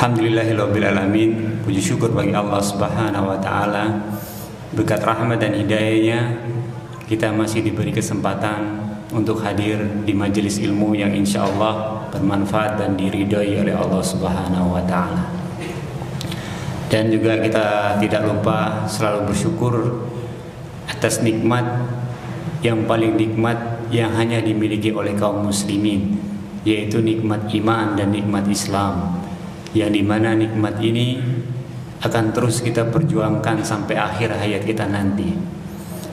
Alhamdulillahirabbil alamin. Puji syukur bagi Allah Subhanahu wa taala. Berkat rahmat dan hidayahnya kita masih diberi kesempatan untuk hadir di majelis ilmu yang insyaallah bermanfaat dan diridhoi oleh Allah Subhanahu wa taala. Dan juga kita tidak lupa selalu bersyukur atas nikmat yang paling nikmat yang hanya dimiliki oleh kaum muslimin, yaitu nikmat iman dan nikmat Islam, yang dimana nikmat ini akan terus kita perjuangkan sampai akhir hayat kita nanti.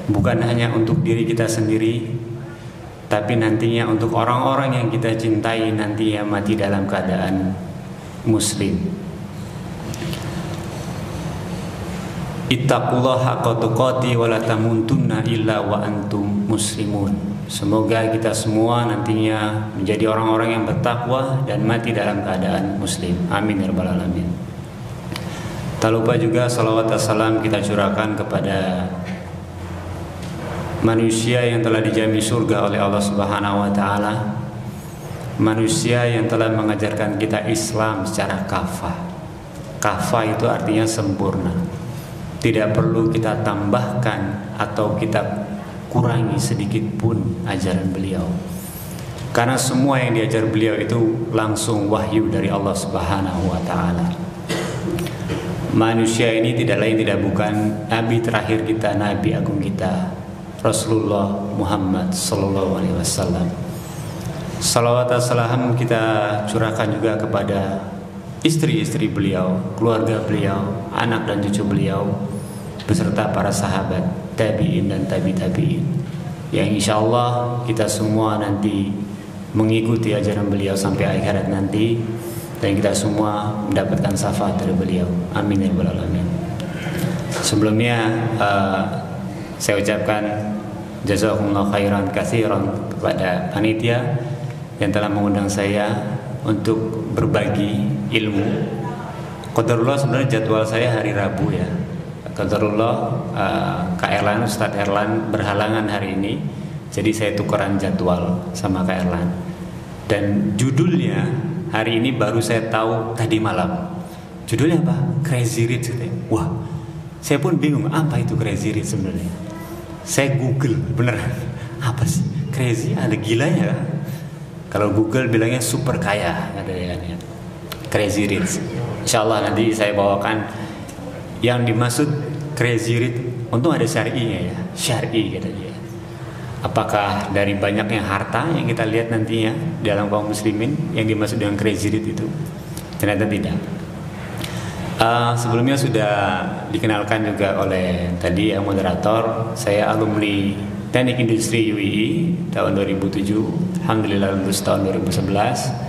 Bukan hanya untuk diri kita sendiri, tapi nantinya untuk orang-orang yang kita cintai nanti yang mati dalam keadaan muslim. Ittaqullaha haqqa tuqatih wa la tamutunna illa wa antum muslimun. Semoga kita semua nantinya menjadi orang-orang yang bertakwa dan mati dalam keadaan muslim. Amin ya rabbal alamin. Tak lupa juga salawat dan salam kita curahkan kepada manusia yang telah dijamin surga oleh Allah Subhanahu wa taala. Manusia yang telah mengajarkan kita Islam secara kafah. Kafah itu artinya sempurna. Tidak perlu kita tambahkan atau kita kurangi sedikit pun ajaran beliau, karena semua yang diajar beliau itu langsung wahyu dari Allah Subhanahu wa taala. Manusia ini tidak lain tidak bukan nabi terakhir kita, nabi agung kita, Rasulullah Muhammad sallallahu alaihi wasallam. Salawat dan salam kita curahkan juga kepada istri-istri beliau, keluarga beliau, anak dan cucu beliau, beserta para sahabat, tabi'in dan tabi'in, yang insyaallah kita semua nanti mengikuti ajaran beliau sampai akhirat nanti, dan kita semua mendapatkan syafaat dari beliau. Amin ya rabbal alamin. Sebelumnya saya ucapkan jazakumullah khairan katsiran kepada panitia yang telah mengundang saya untuk berbagi ilmu. Qadarullah sebenarnya jadwal saya hari Rabu ya. Qadarullah Kak Erlan, Ustadz Erlan berhalangan hari ini, jadi saya tukeran jadwal sama Kak Erlan. Dan judulnya hari ini baru saya tahu tadi malam. Judulnya apa? Crazy Rich. Wah, saya pun bingung apa itu Crazy Rich sebenarnya. Saya Google, beneran apa sih crazy? Ada gilanya kan? Kalau Google bilangnya super kaya, katanya Crazy Rich. Insyaallah nanti saya bawakan yang dimaksud Crazy Rich. Untung ada syar'inya ya, syar'i kata dia. Apakah dari banyaknya harta yang kita lihat nantinya dalam kaum muslimin yang dimaksud dengan Crazy Rich itu? Ternyata tidak. Sebelumnya sudah dikenalkan juga oleh tadi yang moderator, saya alumni Teknik Industri UII tahun 2007, alhamdulillah lulus tahun 2011.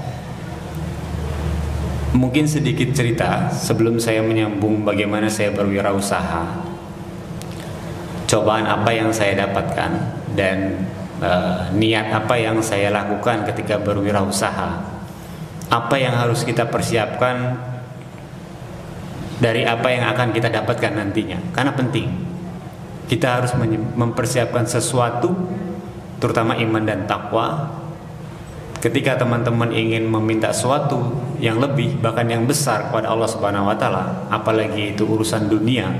Mungkin sedikit cerita sebelum saya menyambung bagaimana saya berwirausaha, cobaan apa yang saya dapatkan, dan niat apa yang saya lakukan ketika berwirausaha, apa yang harus kita persiapkan dari apa yang akan kita dapatkan nantinya. Karena penting, kita harus mempersiapkan sesuatu, terutama iman dan takwa. Ketika teman-teman ingin meminta sesuatu yang lebih, bahkan yang besar kepada Allah Subhanahu wa taala, apalagi itu urusan dunia,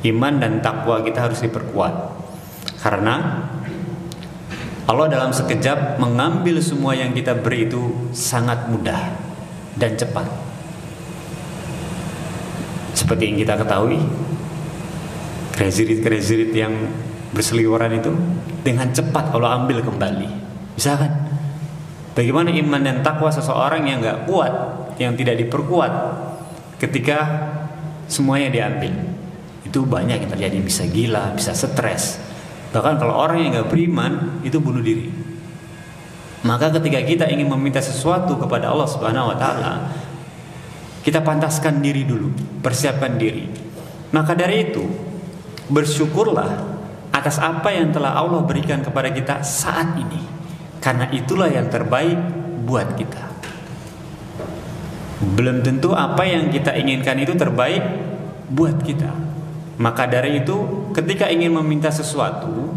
iman dan takwa kita harus diperkuat. Karena Allah dalam sekejap mengambil semua yang kita beri itu sangat mudah dan cepat. Seperti yang kita ketahui, crazy rich yang berseliweran itu dengan cepat Allah ambil kembali. Misalkan bagaimana iman dan takwa seseorang yang gak kuat, yang tidak diperkuat ketika semuanya diambil, itu banyak yang terjadi, bisa gila, bisa stres. Bahkan kalau orang yang gak beriman itu bunuh diri. Maka ketika kita ingin meminta sesuatu kepada Allah Subhanahu wa taala, kita pantaskan diri dulu, persiapkan diri. Maka dari itu, bersyukurlah atas apa yang telah Allah berikan kepada kita saat ini, karena itulah yang terbaik buat kita. Belum tentu apa yang kita inginkan itu terbaik buat kita. Maka dari itu, ketika ingin meminta sesuatu,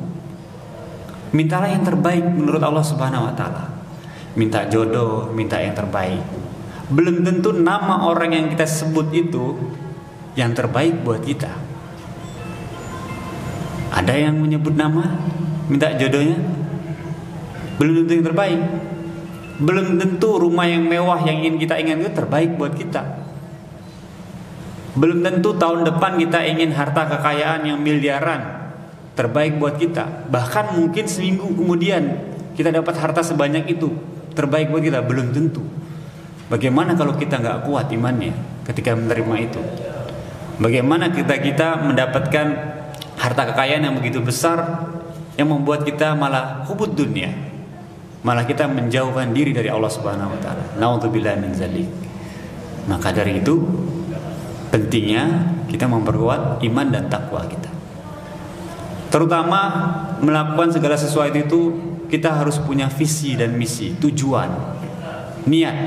mintalah yang terbaik menurut Allah Subhanahu wa taala. Minta jodoh, minta yang terbaik. belum tentu nama orang yang kita sebut itu yang terbaik buat kita. Ada yang menyebut nama, minta jodohnya, belum tentu yang terbaik. Belum tentu rumah yang mewah yang ingin kita inginkan itu terbaik buat kita. Belum tentu tahun depan kita ingin harta kekayaan yang miliaran terbaik buat kita. Bahkan mungkin seminggu kemudian kita dapat harta sebanyak itu terbaik buat kita, belum tentu. Bagaimana kalau kita nggak kuat imannya ketika menerima itu? Bagaimana kita mendapatkan harta kekayaan yang begitu besar yang membuat kita malah hubud dunia, malah kita menjauhkan diri dari Allah Subhanahu wa taala. Nauzubillah min dzalik. Maka dari itu pentingnya kita memperkuat iman dan takwa kita. Terutama melakukan segala sesuatu itu kita harus punya visi dan misi, tujuan, niat.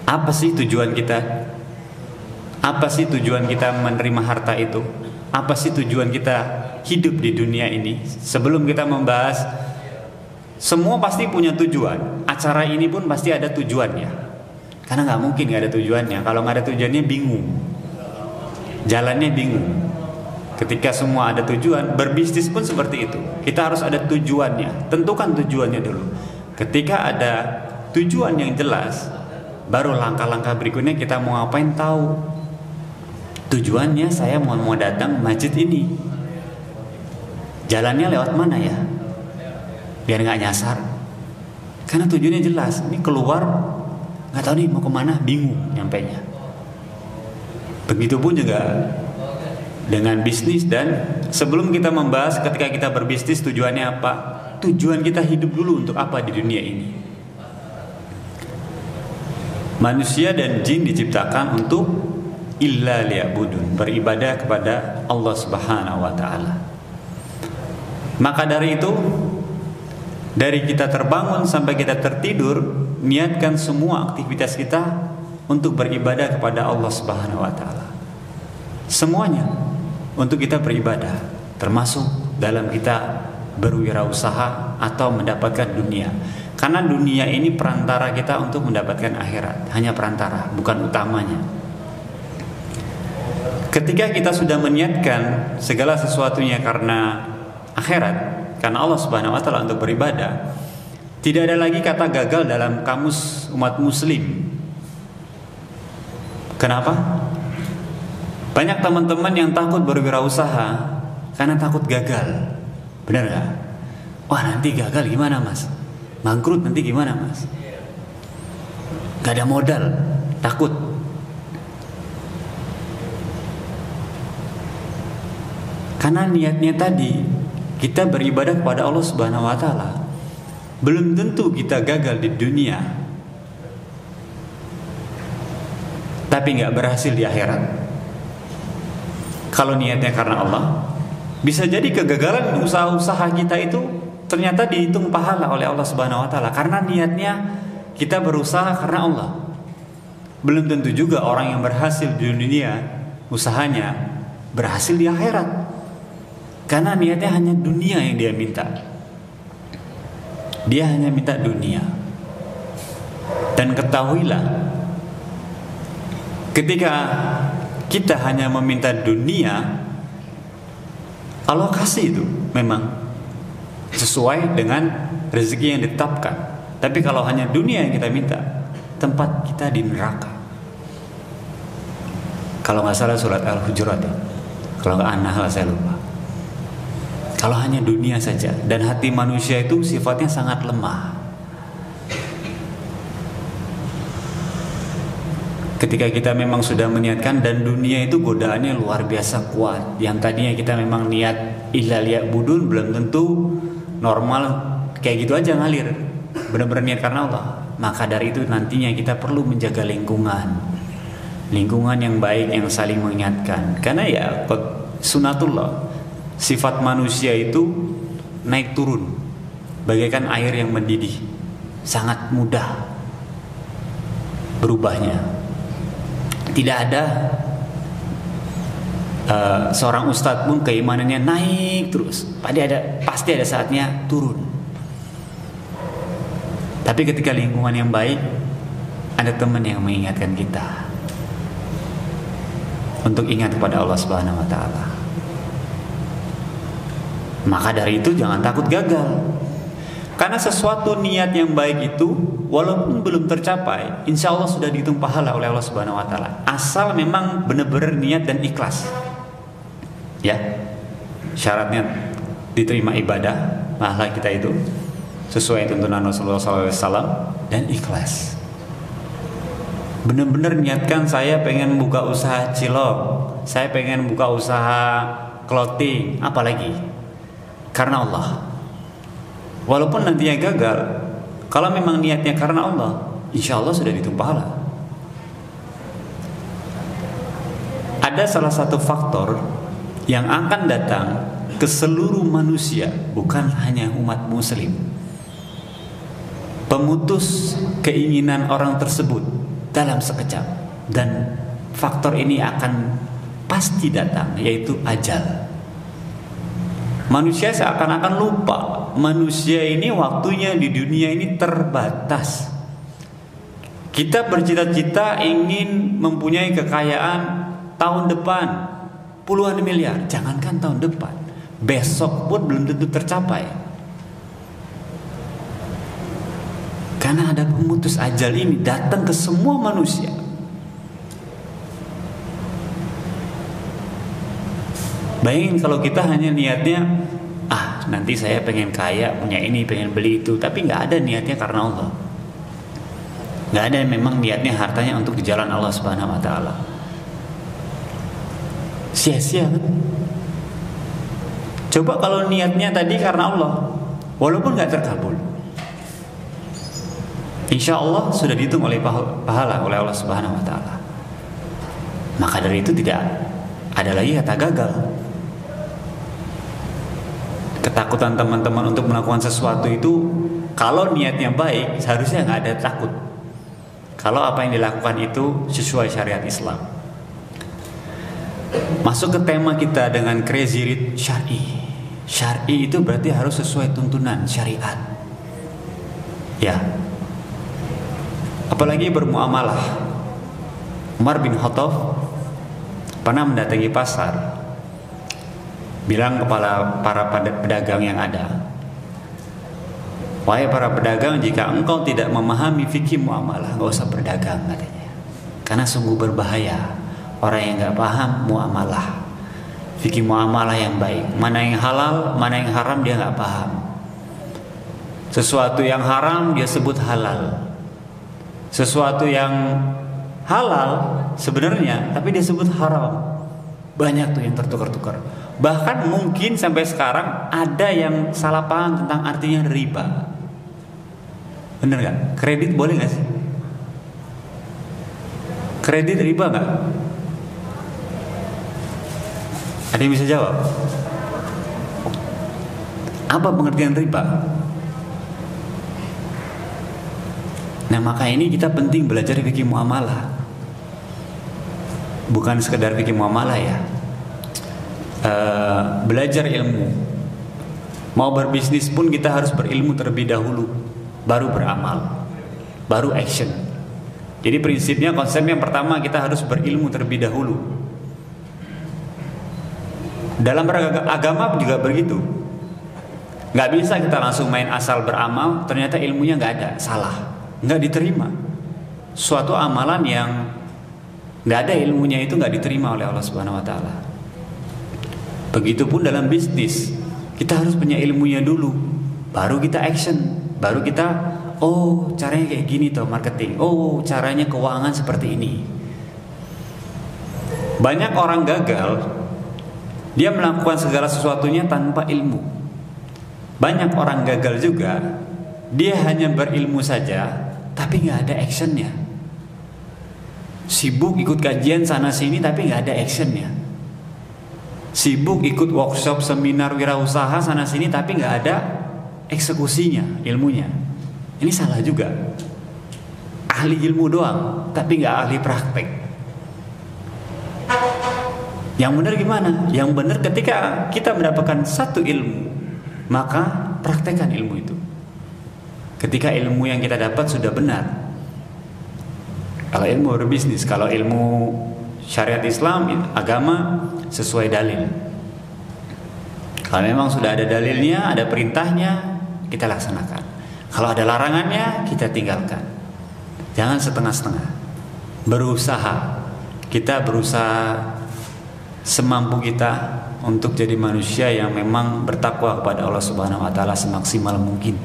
Apa sih tujuan kita? Apa sih tujuan kita menerima harta itu? Apa sih tujuan kita hidup di dunia ini? Sebelum kita membahas, semua pasti punya tujuan. Acara ini pun pasti ada tujuannya. Karena nggak mungkin nggak ada tujuannya. Kalau nggak ada tujuannya bingung, jalannya bingung. Ketika semua ada tujuan, berbisnis pun seperti itu. Kita harus ada tujuannya. Tentukan tujuannya dulu. Ketika ada tujuan yang jelas, baru langkah-langkah berikutnya kita mau ngapain tahu. Tujuannya saya mau datang masjid ini. Jalannya lewat mana ya? Biar nggak nyasar. Karena tujuannya jelas. Ini keluar nggak tahu nih mau kemana, bingung nyampainya. Begitupun juga dengan bisnis. Dan sebelum kita membahas ketika kita berbisnis tujuannya apa, tujuan kita hidup dulu untuk apa di dunia ini. Manusia dan jin diciptakan untuk illa liya'budun, beribadah kepada Allah Subhanahu wa taala. Maka dari itu, dari kita terbangun sampai kita tertidur, niatkan semua aktivitas kita untuk beribadah kepada Allah Subhanahu wa taala. Semuanya untuk kita beribadah, termasuk dalam kita berwirausaha atau mendapatkan dunia. Karena dunia ini perantara kita untuk mendapatkan akhirat, hanya perantara, bukan utamanya. Ketika kita sudah meniatkan segala sesuatunya karena akhirat, karena Allah Subhanahu wa taala untuk beribadah, tidak ada lagi kata gagal dalam kamus umat muslim. Kenapa? Banyak teman-teman yang takut berwirausaha karena takut gagal. Benar gak? Wah, nanti gagal gimana mas? Bangkrut nanti gimana mas? Gak ada modal, takut. Karena niatnya tadi kita beribadah kepada Allah Subhanahu wa taala. Belum tentu kita gagal di dunia, tapi gak berhasil di akhirat. Kalau niatnya karena Allah, bisa jadi kegagalan usaha-usaha kita itu ternyata dihitung pahala oleh Allah Subhanahu wa taala karena niatnya kita berusaha karena Allah. Belum tentu juga orang yang berhasil di dunia usahanya berhasil di akhirat. Karena niatnya hanya dunia yang dia minta. Dia hanya minta dunia. Dan ketahuilah, ketika kita hanya meminta dunia, Allah kasih itu memang sesuai dengan rezeki yang ditetapkan. Tapi kalau hanya dunia yang kita minta, tempat kita di neraka. Kalau nggak salah surat Al-Hujurat ya. Kalau nggak An-Nahl saya lupa. Kalau hanya dunia saja, dan hati manusia itu sifatnya sangat lemah. Ketika kita memang sudah meniatkan, dan dunia itu godaannya luar biasa kuat. Yang tadinya kita memang niat illa liya'budun, belum tentu normal kayak gitu aja ngalir. Benar-benar niat karena Allah. Maka dari itu nantinya kita perlu menjaga lingkungan yang baik, yang saling mengingatkan. Karena ya sunatullah, sifat manusia itu naik turun bagaikan air yang mendidih, sangat mudah berubahnya. Tidak ada seorang ustadz pun keimanannya naik terus, pasti ada saatnya turun. Tapi ketika lingkungan yang baik, ada teman yang mengingatkan kita untuk ingat kepada Allah Subhanahu wa taala. Maka dari itu jangan takut gagal. Karena sesuatu niat yang baik itu walaupun belum tercapai, insya Allah sudah dihitung pahala oleh Allah Subhanahu wa taala. Asal memang benar-benar niat dan ikhlas. Ya. Syaratnya diterima ibadah pahala kita itu sesuai tuntunan Rasulullah SAW dan ikhlas. Benar-benar niatkan saya pengen buka usaha cilok, saya pengen buka usaha clothing, apalagi karena Allah. Walaupun nantinya gagal, kalau memang niatnya karena Allah, insya Allah sudah dihitung pahala. Ada salah satu faktor yang akan datang ke seluruh manusia, bukan hanya umat muslim, pemutus keinginan orang tersebut dalam sekejap, dan faktor ini akan pasti datang, yaitu ajal. Manusia seakan-akan lupa, manusia ini waktunya di dunia ini terbatas. Kita bercita-cita ingin mempunyai kekayaan tahun depan puluhan miliar, jangankan tahun depan, besok pun belum tentu tercapai. Karena ada pemutus ajal ini datang ke semua manusia. Bayangin kalau kita hanya niatnya, nanti saya pengen kaya, punya ini, pengen beli itu, tapi nggak ada niatnya karena Allah. Nggak ada memang niatnya hartanya untuk di jalan Allah Subhanahu wa taala. Sia-sia kan? Coba kalau niatnya tadi karena Allah, walaupun nggak terkabul, insya Allah sudah dihitung oleh pahala oleh Allah Subhanahu wa taala. Maka dari itu tidak ada lagi kata gagal. Ketakutan teman-teman untuk melakukan sesuatu itu, kalau niatnya baik, seharusnya nggak ada takut. Kalau apa yang dilakukan itu sesuai syariat Islam. Masuk ke tema kita dengan crazy rich syar'i. Syar'i itu berarti harus sesuai tuntunan syariat. Ya. Apalagi bermuamalah. Umar bin Khattab pernah mendatangi pasar, bilang kepada para pedagang yang ada, wahai para pedagang, jika engkau tidak memahami fikih muamalah, gak usah berdagang, katanya. Karena sungguh berbahaya orang yang gak paham muamalah, fikih muamalah yang baik, mana yang halal, mana yang haram, dia gak paham. Sesuatu yang haram dia sebut halal, sesuatu yang halal sebenarnya tapi dia sebut haram. Banyak tuh yang tertukar-tukar. Bahkan mungkin sampai sekarang ada yang salah paham tentang artinya riba. Bener gak? Kredit boleh gak sih? Kredit riba gak? Ada yang bisa jawab? Apa pengertian riba? Nah, maka ini kita penting belajar fikih muamalah. Bukan sekedar fikih muamalah ya. Belajar ilmu. Mau berbisnis pun kita harus berilmu terlebih dahulu, baru beramal, baru action. Jadi prinsipnya, konsep yang pertama, kita harus berilmu terlebih dahulu. Dalam beragama juga begitu. Gak bisa kita langsung main asal beramal, ternyata ilmunya gak ada, salah, gak diterima. Suatu amalan yang gak ada ilmunya itu gak diterima oleh Allah Subhanahu wa taala. Begitupun dalam bisnis, kita harus punya ilmunya dulu, baru kita action, baru kita, oh caranya kayak gini tuh marketing, oh caranya keuangan seperti ini. Banyak orang gagal, dia melakukan segala sesuatunya tanpa ilmu. Banyak orang gagal juga, dia hanya berilmu saja, tapi gak ada actionnya. Sibuk ikut kajian sana sini tapi gak ada actionnya. Sibuk ikut workshop, seminar wirausaha sana sini tapi nggak ada eksekusinya, ilmunya. Ini salah juga. Ahli ilmu doang tapi nggak ahli praktek. Yang benar gimana? Yang benar ketika kita mendapatkan satu ilmu, maka praktekkan ilmu itu. Ketika ilmu yang kita dapat sudah benar, Kalau ilmu berbisnis, kalau ilmu syariat Islam, agama sesuai dalil. Kalau memang sudah ada dalilnya, ada perintahnya, kita laksanakan. Kalau ada larangannya, kita tinggalkan. Jangan setengah-setengah. Berusaha. Kita berusaha semampu kita untuk jadi manusia yang memang bertakwa kepada Allah Subhanahu wa taala semaksimal mungkin.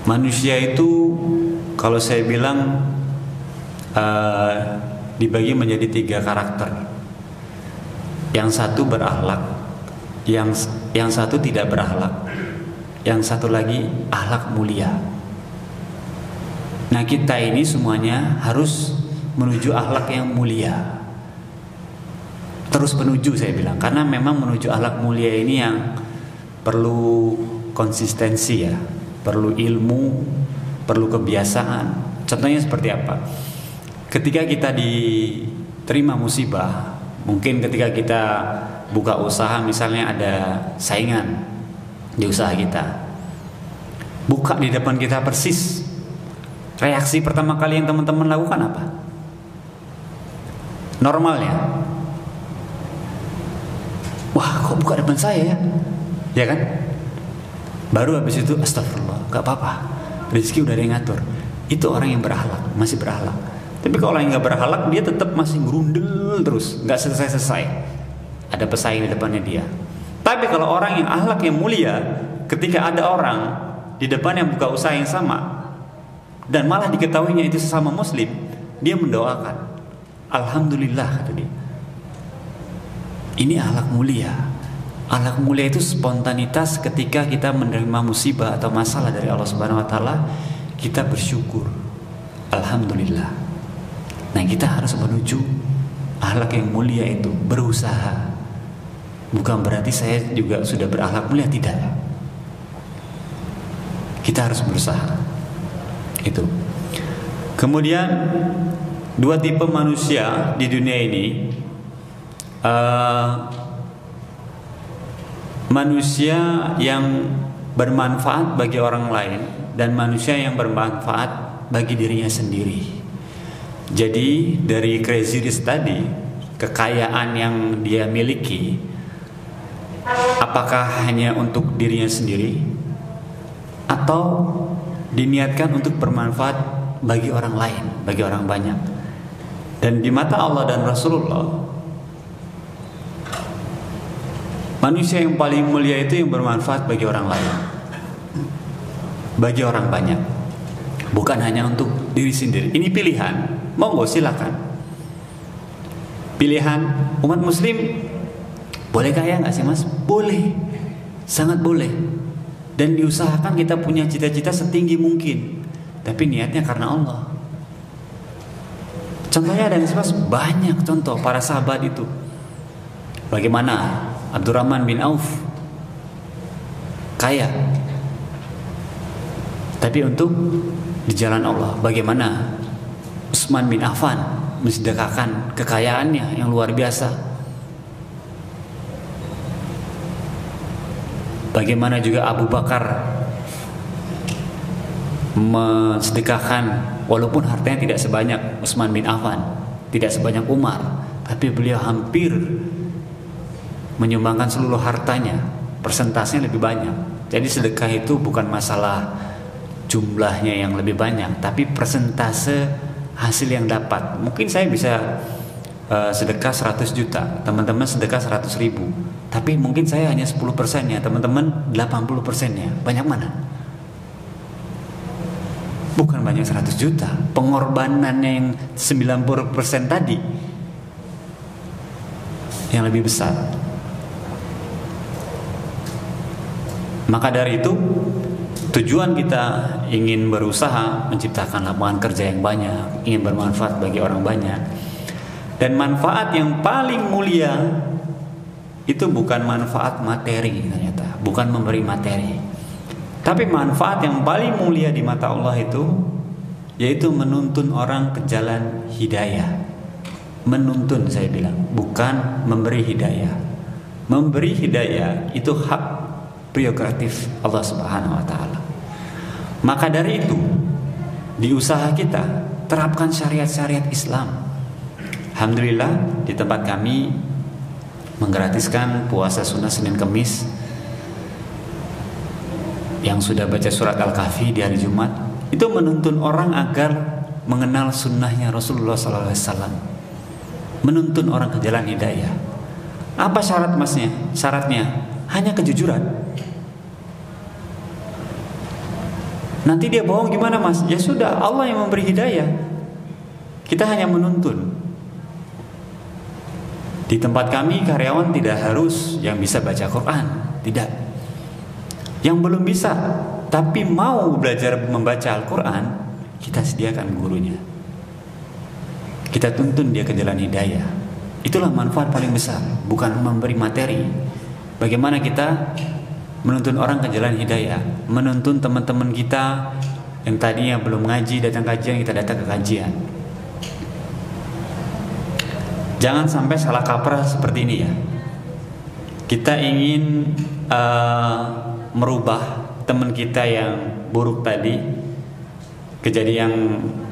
Manusia itu kalau saya bilang dibagi menjadi 3 karakter. Yang satu berakhlak, yang satu tidak berakhlak, yang satu lagi akhlak mulia. Nah, kita ini semuanya harus menuju akhlak yang mulia. Terus menuju, saya bilang, karena memang menuju akhlak mulia ini yang perlu konsistensi ya, perlu ilmu, perlu kebiasaan. Contohnya seperti apa? Ketika kita diterima musibah, mungkin ketika kita buka usaha, misalnya ada saingan di usaha kita, buka di depan kita persis. Reaksi pertama kali yang teman-teman lakukan apa? Normalnya, wah, kok buka depan saya ya? Ya kan? Baru habis itu astagfirullah, gak apa-apa, rezeki udah ada yang ngatur. Itu orang yang berakhlak, masih berakhlak. Tapi kalau orang yang gak berakhlak, dia tetap masih gerundel terus, gak selesai-selesai. Ada pesaing di depannya dia. Tapi kalau orang yang akhlak yang mulia, ketika ada orang di depan yang buka usaha yang sama, dan malah diketahuinya itu sesama muslim, dia mendoakan, alhamdulillah, kata dia. Ini akhlak mulia. Akhlak mulia itu spontanitas ketika kita menerima musibah atau masalah dari Allah Subhanahu wa taala, kita bersyukur, alhamdulillah. Nah, kita harus menuju akhlak yang mulia itu, berusaha. Bukan berarti saya juga sudah berakhlak mulia, tidak. Kita harus berusaha. Itu. Kemudian 2 tipe manusia di dunia ini, manusia yang bermanfaat bagi orang lain dan manusia yang bermanfaat bagi dirinya sendiri. Jadi dari Crazy Rich tadi, kekayaan yang dia miliki, apakah hanya untuk dirinya sendiri atau diniatkan untuk bermanfaat bagi orang lain, bagi orang banyak. Dan di mata Allah dan Rasulullah, manusia yang paling mulia itu yang bermanfaat bagi orang lain, bagi orang banyak, bukan hanya untuk diri sendiri. Ini pilihan, monggo silakan. Pilihan umat muslim, boleh kaya nggak sih mas? Boleh, sangat boleh. Dan diusahakan kita punya cita-cita setinggi mungkin, tapi niatnya karena Allah. Contohnya ada mas, banyak contoh para sahabat itu. Bagaimana Abdurrahman bin Auf kaya, tapi untuk di jalan Allah. Bagaimana Utsman bin Affan mensedekahkan kekayaannya yang luar biasa. Bagaimana juga Abu Bakar mensedekahkan, walaupun hartanya tidak sebanyak Utsman bin Affan, tidak sebanyak Umar, tapi beliau hampir menyumbangkan seluruh hartanya, persentasenya lebih banyak. Jadi sedekah itu bukan masalah jumlahnya yang lebih banyak, tapi persentase hasil yang dapat. Mungkin saya bisa sedekah 100 juta, teman-teman sedekah 100 ribu, tapi mungkin saya hanya 10%-nya, teman-teman 80%-nya. Banyak mana? Bukan banyak 100 juta, pengorbanannya yang 90% tadi yang lebih besar. Maka dari itu, tujuan kita ingin berusaha menciptakan lapangan kerja yang banyak, ingin bermanfaat bagi orang banyak. Dan manfaat yang paling mulia itu bukan manfaat materi ternyata, bukan memberi materi. Tapi manfaat yang paling mulia di mata Allah itu yaitu menuntun orang ke jalan hidayah. Menuntun, saya bilang, bukan memberi hidayah. Memberi hidayah itu hak prerogatif Allah Subhanahu wa taala. Maka dari itu, di usaha kita terapkan syariat-syariat Islam. Alhamdulillah di tempat kami menggratiskan puasa sunnah Senin Kemis. Yang sudah baca surat Al-Kahfi di hari Jumat itu menuntun orang agar mengenal sunnahnya Rasulullah SAW, menuntun orang ke jalan hidayah. Apa syaratnya? Hanya kejujuran. Nanti dia bohong gimana mas? Ya sudah, Allah yang memberi hidayah, kita hanya menuntun. Di tempat kami karyawan tidak harus yang bisa baca Quran, tidak. Yang belum bisa tapi mau belajar membaca Al-Quran, kita sediakan gurunya, kita tuntun dia ke jalan hidayah. Itulah manfaat paling besar, bukan memberi materi. Bagaimana kita menuntun orang ke jalan hidayah, menuntun teman-teman kita yang tadinya belum ngaji datang kajian, kita datang ke kajian. Jangan sampai salah kaprah seperti ini ya. Kita ingin merubah teman kita yang buruk tadi kejadian yang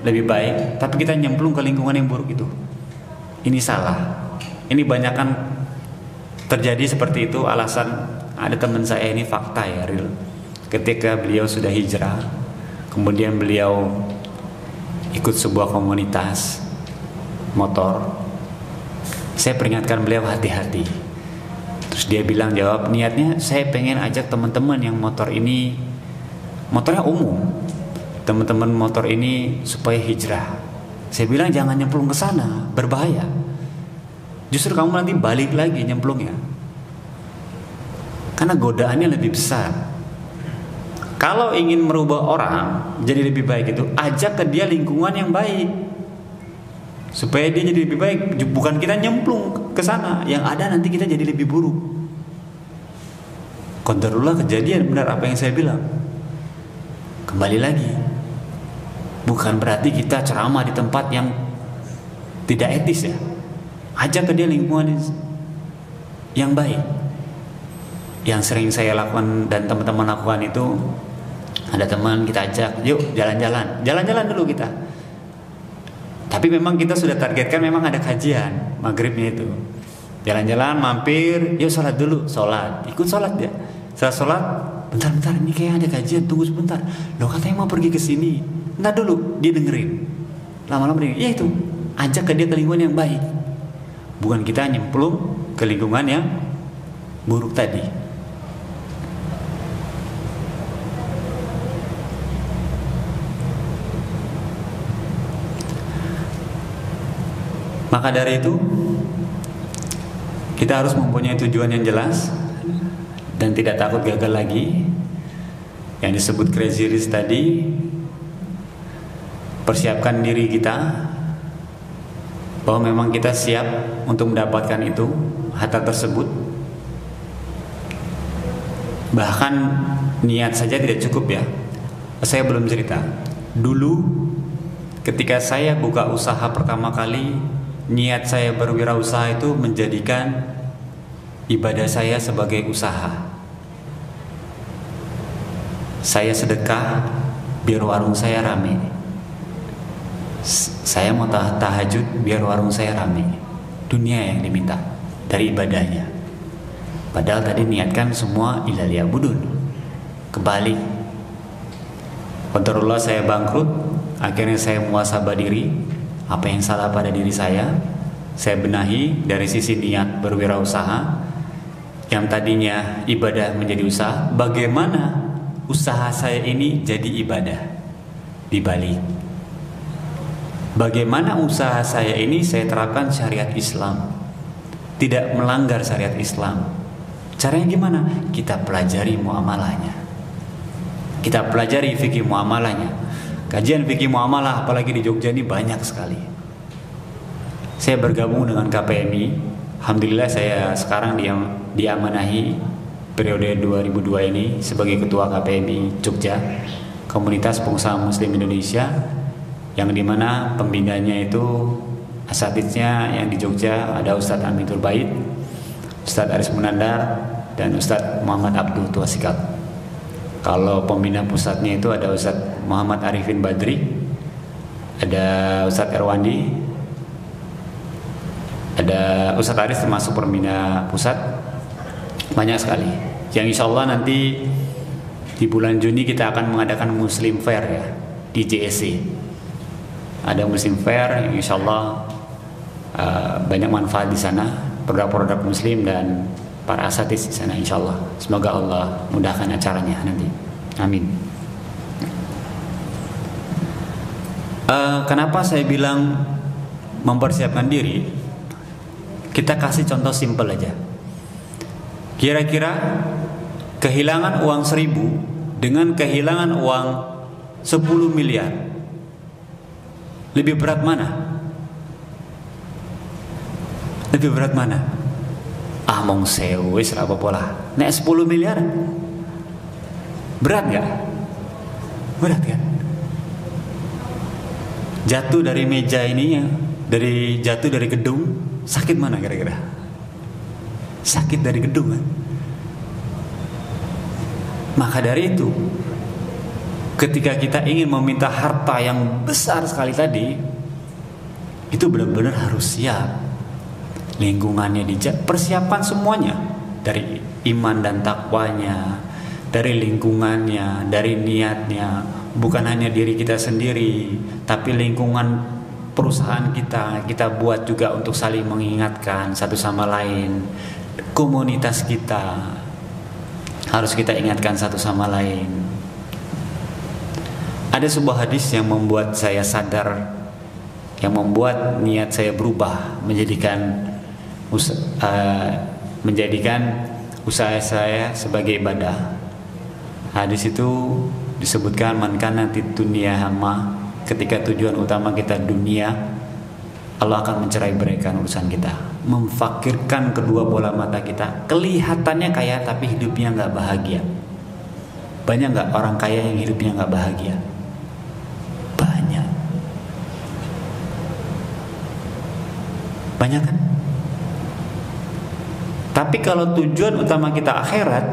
lebih baik, tapi kita nyemplung ke lingkungan yang buruk itu. Ini salah. Ini banyak kan terjadi seperti itu. Alasan ada teman saya, ini fakta ya, real. Ketika beliau sudah hijrah, kemudian beliau ikut sebuah komunitas motor, saya peringatkan beliau hati-hati. Terus dia bilang, jawab, niatnya saya pengen ajak teman-teman yang motor ini, motornya umum, teman-teman motor ini supaya hijrah. Saya bilang jangan nyemplung ke sana, berbahaya. Justru kamu nanti balik lagi nyemplungnya, karena godaannya lebih besar. Kalau ingin merubah orang jadi lebih baik itu, ajak ke dia lingkungan yang baik, supaya dia jadi lebih baik. Bukan kita nyemplung ke sana, yang ada nanti kita jadi lebih buruk. Qadarullah, kejadian benar apa yang saya bilang. Kembali lagi, bukan berarti kita ceramah di tempat yang tidak etis ya. Ajak ke dia lingkungan yang baik. Yang sering saya lakukan dan teman-teman lakukan itu, ada teman kita ajak, yuk jalan-jalan dulu kita. Tapi memang kita sudah targetkan, memang ada kajian maghribnya itu. Jalan-jalan, mampir, yuk sholat dulu, ikut sholat ya. Setelah sholat, bentar, ini kayak ada kajian, tunggu sebentar. Loh katanya mau pergi ke sini, entar dulu, dia dengerin. Lama-lama dia, ya itu, ajak ke dia ke lingkungan yang baik. Bukan kita nyemplung ke lingkungan yang buruk tadi. Maka dari itu, kita harus mempunyai tujuan yang jelas dan tidak takut gagal lagi. Yang disebut crazy rich tadi, persiapkan diri kita bahwa memang kita siap untuk mendapatkan itu, harta tersebut. Bahkan niat saja tidak cukup ya. Saya belum cerita. Dulu ketika saya buka usaha pertama kali, niat saya berwirausaha itu menjadikan ibadah saya sebagai usaha. Saya sedekah biar warung saya rame. Saya mau tahajud biar warung saya rame. Dunia yang diminta dari ibadahnya. Padahal tadi niatkan semua ilal ya'budun. Kebalik. Qadarullah saya bangkrut. Akhirnya saya muhasabah diri. Apa yang salah pada diri saya benahi dari sisi niat berwirausaha. Yang tadinya ibadah menjadi usaha, bagaimana usaha saya ini jadi ibadah dibalik. Bagaimana usaha saya ini saya terapkan syariat Islam, tidak melanggar syariat Islam. Caranya gimana? Kita pelajari muamalahnya, kita pelajari fikih muamalahnya. Kajian fikih muamalah apalagi di Jogja ini banyak sekali. Saya bergabung dengan KPMI. Alhamdulillah saya sekarang diamanahi periode 2002 ini sebagai ketua KPMI Jogja, Komunitas Pengusaha Muslim Indonesia, yang dimana pembinanya itu asatidnya yang di Jogja ada Ustadz Amitul Bait, Ustadz Aris Munandar, dan Ustadz Muhammad Abdul Tuasikal. Kalau pembina pusatnya itu ada Ustadz Muhammad Arifin Badri, ada Ustadz Erwandi, ada Ustadz Aris termasuk pembina pusat. Banyak sekali. Yang insya Allah nanti di bulan Juni kita akan mengadakan Muslim Fair ya di JSC. Ada Muslim Fair yang insya Allah banyak manfaat di sana, produk-produk Muslim dan para asatidz di sana insya Allah. Semoga Allah mudahkan acaranya nanti. Amin. Kenapa saya bilang mempersiapkan diri? Kita kasih contoh simpel aja. Kira-kira kehilangan uang 1.000 dengan kehilangan uang 10 miliar, lebih berat mana? Lebih berat mana? Mong sewu wis apa pola. Nek 10 miliar berat gak? Berat kan? Jatuh dari meja ini ya, jatuh dari gedung, sakit mana kira-kira? Sakit dari gedung kan? Maka dari itu, ketika kita ingin meminta harta yang besar sekali tadi, itu benar-benar harus siap. Lingkungannya persiapan semuanya, dari iman dan takwanya, dari lingkungannya, dari niatnya, bukan hanya diri kita sendiri, tapi lingkungan perusahaan kita buat juga untuk saling mengingatkan satu sama lain. Komunitas kita harus kita ingatkan satu sama lain. Ada sebuah hadis yang membuat saya sadar, yang membuat niat saya berubah, menjadikan usaha saya sebagai ibadah. Hadis itu disebutkan, man kana fid dunya hamma, ketika tujuan utama kita dunia, Allah akan mencerai-beraikan urusan kita, memfakirkan kedua bola mata kita. Kelihatannya kaya tapi hidupnya nggak bahagia. Banyak nggak orang kaya yang hidupnya nggak bahagia? Banyak. Banyak kan? Tapi kalau tujuan utama kita akhirat,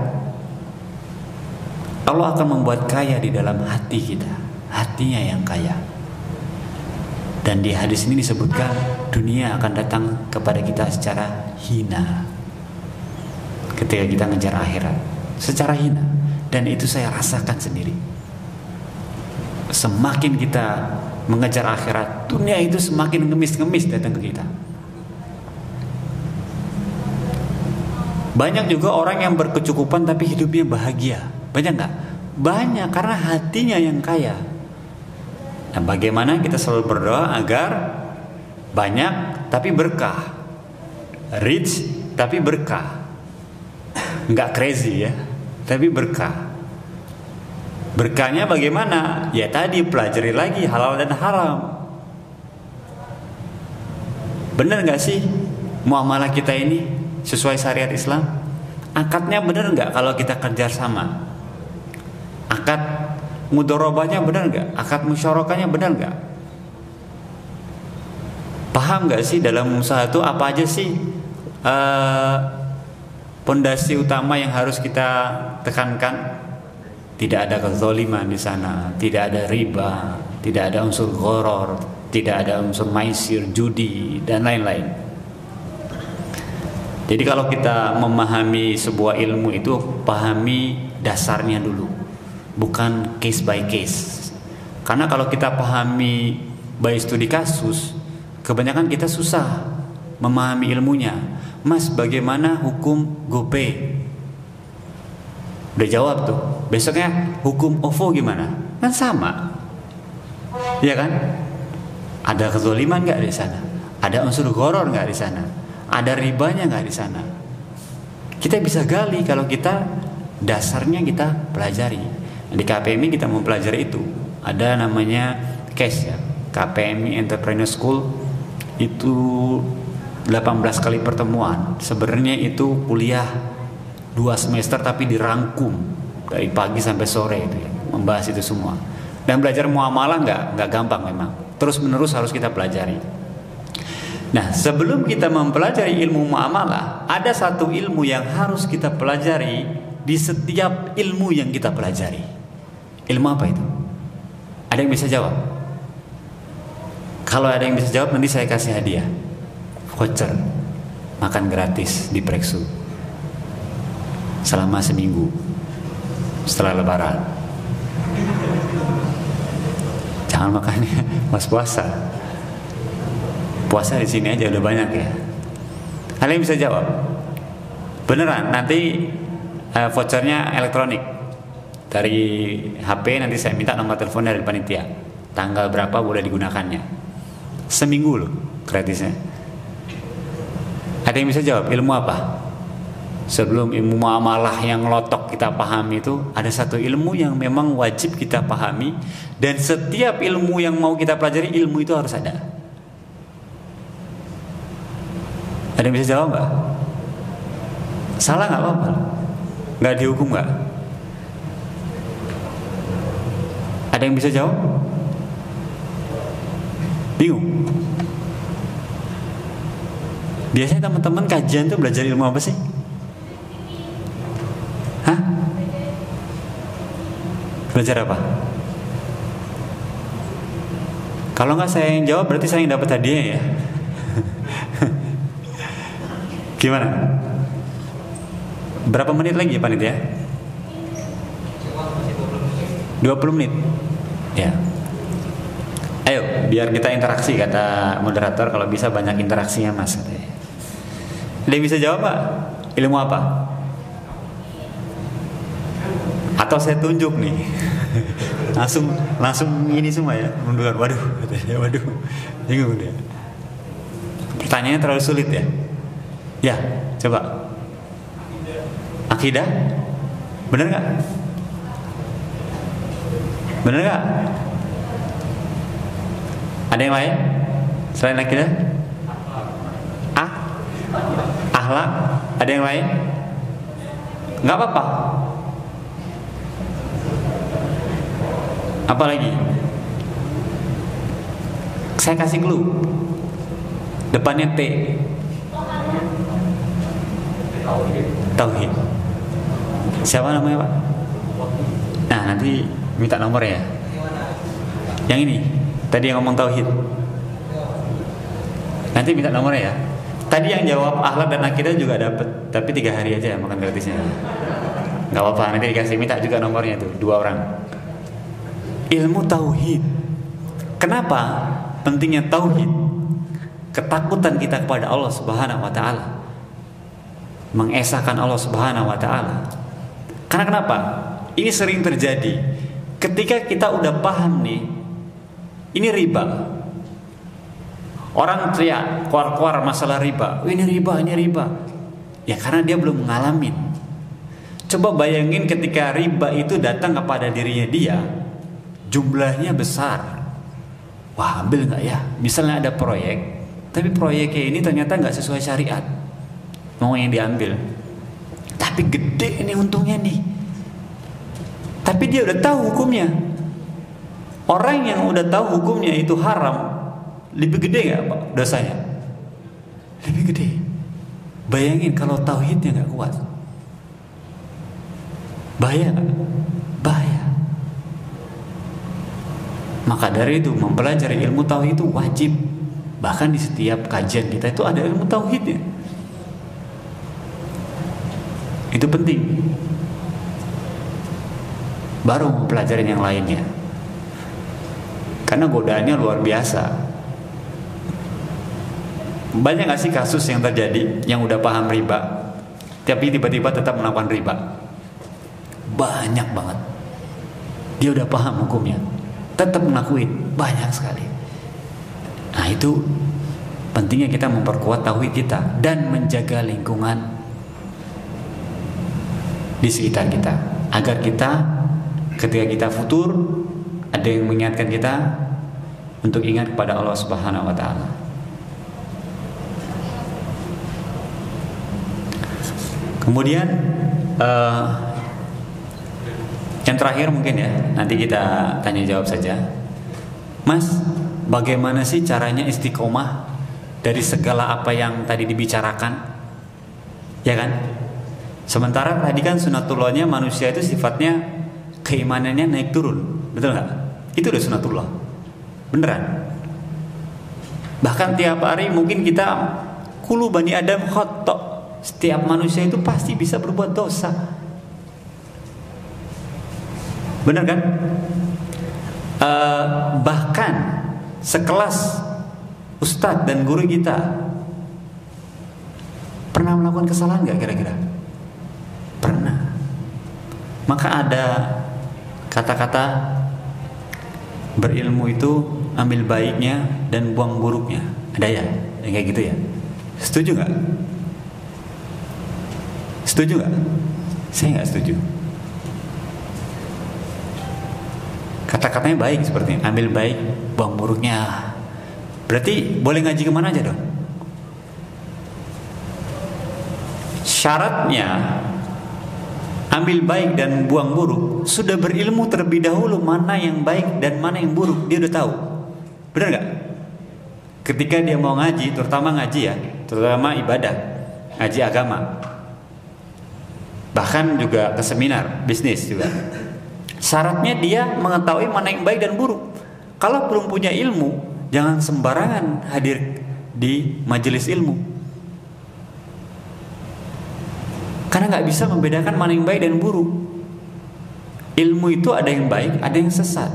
Allah akan membuat kaya di dalam hati kita, hatinya yang kaya. Dan di hadis ini disebutkan dunia akan datang kepada kita secara hina ketika kita ngejar akhirat, secara hina. Dan itu saya rasakan sendiri. Semakin kita mengejar akhirat, dunia itu semakin ngemis-ngemis datang ke kita. Banyak juga orang yang berkecukupan tapi hidupnya bahagia. Banyak nggak? Banyak, karena hatinya yang kaya. Nah, bagaimana kita selalu berdoa agar banyak tapi berkah, rich tapi berkah, nggak crazy ya, tapi berkah. Berkahnya bagaimana? Ya tadi, pelajari lagi halal dan haram. Benar nggak sih muamalah kita ini sesuai syariat Islam? Akadnya benar nggak kalau kita kerja sama? Akad mudorobahnya benar nggak? Akad musyarakahnya benar nggak? Paham nggak sih dalam usaha itu apa aja sih pondasi utama yang harus kita tekankan? Tidak ada kezaliman di sana, tidak ada riba, tidak ada unsur gharar, tidak ada unsur maisir, judi dan lain-lain. Jadi kalau kita memahami sebuah ilmu itu, pahami dasarnya dulu, bukan case by case. Karena kalau kita pahami by studi kasus, kebanyakan kita susah memahami ilmunya. Mas, bagaimana hukum GoPay? Udah jawab tuh. Besoknya hukum OVO gimana? Kan sama, ya kan? Ada kezaliman nggak di sana? Ada unsur gharar nggak di sana? Ada ribanya nggak di sana? Kita bisa gali kalau kita dasarnya kita pelajari. Di KPMI kita mempelajari itu. Ada namanya CAS ya, KPMI Entrepreneur School. Itu 18 kali pertemuan. Sebenarnya itu kuliah 2 semester tapi dirangkum dari pagi sampai sore itu ya, membahas itu semua. Dan belajar muamalah nggak gampang memang. Terus menerus harus kita pelajari. Nah, sebelum kita mempelajari ilmu muamalah, ada satu ilmu yang harus kita pelajari di setiap ilmu yang kita pelajari. Ilmu apa itu? Ada yang bisa jawab? Kalau ada yang bisa jawab, nanti saya kasih hadiah voucher makan gratis di Preksu selama seminggu setelah Lebaran. Jangan makannya pas puasa. Puasa di sini aja udah banyak ya. Kalian bisa jawab? Beneran? Nanti vouchernya elektronik dari HP. Nanti saya minta nomor telepon dari panitia. Tanggal berapa boleh digunakannya? Seminggu loh gratisnya. Ada yang bisa jawab? Ilmu apa? Sebelum ilmu muamalah yang ngelotok kita pahami itu, ada satu ilmu yang memang wajib kita pahami, dan setiap ilmu yang mau kita pelajari, ilmu itu harus ada. Ada yang bisa jawab nggak? Salah nggak apa-apa, nggak dihukum nggak? Ada yang bisa jawab? Bingung? Biasanya teman-teman kajian tuh belajar ilmu apa sih? Hah? Belajar apa? Kalau nggak saya yang jawab, berarti saya yang dapat hadiah ya. Gimana? Berapa menit lagi ya panitia? 20 menit. Ya. Ayo, biar kita interaksi, kata moderator. Kalau bisa banyak interaksinya mas. Ada yang bisa jawab Pak? Ilmu apa? Atau saya tunjuk nih? langsung ini semua ya. Mundur. Waduh, bingung dia. Pertanyaannya terlalu sulit ya. Ya, coba. Akidah? Bener nggak? Bener nggak? Ada yang lain selain akidah? Akhlak? Ada yang lain? Nggak apa-apa. Apa lagi? Saya kasih clue. Depannya T. Tauhid. Siapa namanya Pak? Nah nanti minta nomor ya. Yang ini tadi yang ngomong tauhid. Nanti minta nomornya ya. Tadi yang jawab akhlak dan akidah juga dapat, tapi 3 hari aja ya makan gratisnya. Gak apa-apa, nanti dikasih, minta juga nomornya tuh 2 orang. Ilmu tauhid. Kenapa pentingnya tauhid? Ketakutan kita kepada Allah Subhanahu wa taala. Mengesahkan Allah Subhanahu wa taala. Karena kenapa? Ini sering terjadi. Ketika kita udah paham nih, ini riba. Orang teriak, keluar masalah riba. Ini riba, ini riba. Ya karena dia belum ngalamin. Coba bayangin ketika riba itu datang kepada dirinya dia, jumlahnya besar. Wah, ambil nggak ya? Misalnya ada proyek, tapi proyeknya ini ternyata nggak sesuai syariat. Mau yang diambil. Tapi gede ini untungnya nih. Tapi dia udah tahu hukumnya. Orang yang udah tahu hukumnya itu haram, lebih gede nggak Pak dosanya? Lebih gede. Bayangin kalau tauhidnya nggak kuat, bahaya nggak? Bahaya. Maka dari itu mempelajari ilmu tauhid itu wajib. Bahkan di setiap kajian kita itu ada ilmu tauhidnya. Itu penting. Baru mempelajari yang lainnya. Karena godaannya luar biasa. Banyak gak sih kasus yang terjadi yang udah paham riba, tapi tiba-tiba tetap melakukan riba? Banyak banget. Dia udah paham hukumnya, tetap ngelakuin, banyak sekali. Nah itu pentingnya kita memperkuat tauhid kita dan menjaga lingkungan di sekitar kita, agar kita ketika kita futur ada yang mengingatkan kita untuk ingat kepada Allah Subhanahu wa taala. Kemudian yang terakhir mungkin ya, nanti kita tanya jawab saja. Mas, bagaimana sih caranya istiqomah dari segala apa yang tadi dibicarakan? Ya kan? Sementara tadi kan sunatullahnya manusia itu sifatnya keimanannya naik turun, betul nggak? Itu udah sunatullah, beneran. Bahkan tiap hari mungkin kita kullu bani Adam khata'. Setiap manusia itu pasti bisa berbuat dosa, bener kan? Bahkan sekelas ustadz dan guru kita pernah melakukan kesalahan nggak kira-kira? Pernah. Maka ada kata-kata berilmu itu ambil baiknya dan buang buruknya. Ada ya? Yang kayak gitu ya? Setuju nggak? Setuju nggak? Saya nggak setuju. Kata-katanya baik seperti ini, ambil baik, buang buruknya. Berarti boleh ngaji kemana aja dong? Syaratnya ambil baik dan buang buruk, sudah berilmu terlebih dahulu mana yang baik dan mana yang buruk, dia udah tahu. Benar nggak? Ketika dia mau ngaji, terutama ngaji ya, terutama ibadah, ngaji agama, bahkan juga ke seminar bisnis juga, syaratnya dia mengetahui mana yang baik dan buruk. Kalau belum punya ilmu, jangan sembarangan hadir di majelis ilmu, karena nggak bisa membedakan mana yang baik dan buruk. Ilmu itu ada yang baik, ada yang sesat.